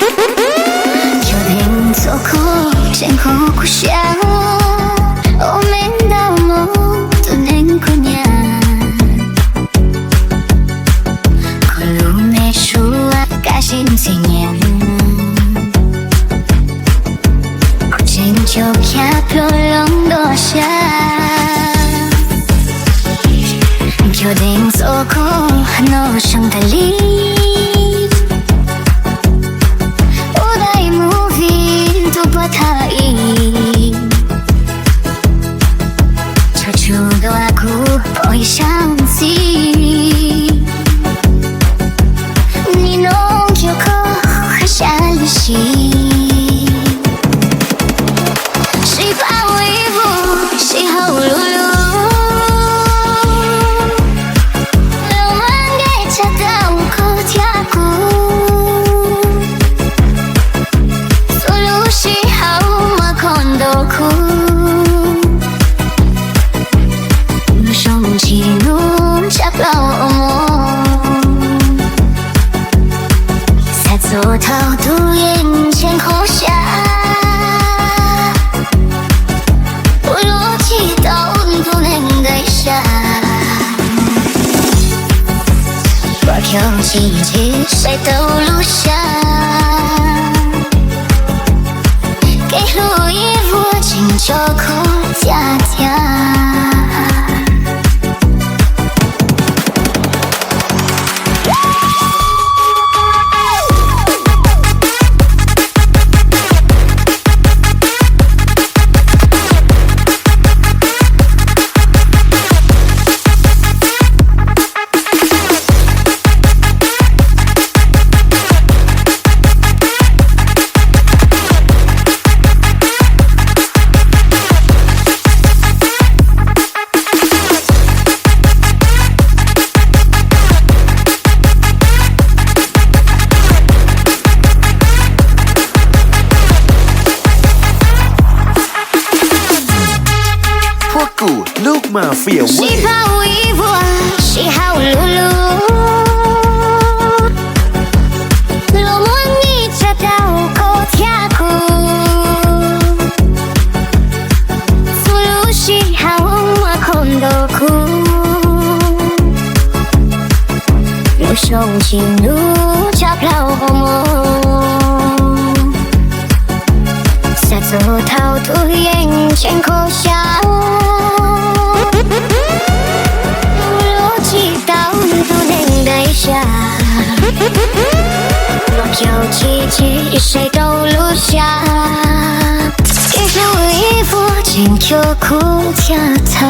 决定做空天空苦笑，我们到梦都能姑娘。可路没数啊，改心青年。不仅就看漂亮多下，决定做空诺声的力。会相信你弄就可还下了心，谁把我衣服洗好噜噜，流氓给恰到口跳鼓，所有喜好马孔都哭。喜怒加爆梦，在做套路眼前空下，我逻辑到不能对下，若有奇迹谁都录下，给路一副紧就空加加。ลูกมาเฟียเว้ย 喜好衣服喜好噜噜，罗蒙你找到口跳苦，所有喜好我空都哭，有雄起怒加飘梦，在做套路眼前空下。若有奇迹谁都录下，给路一副紧就哭跳跳。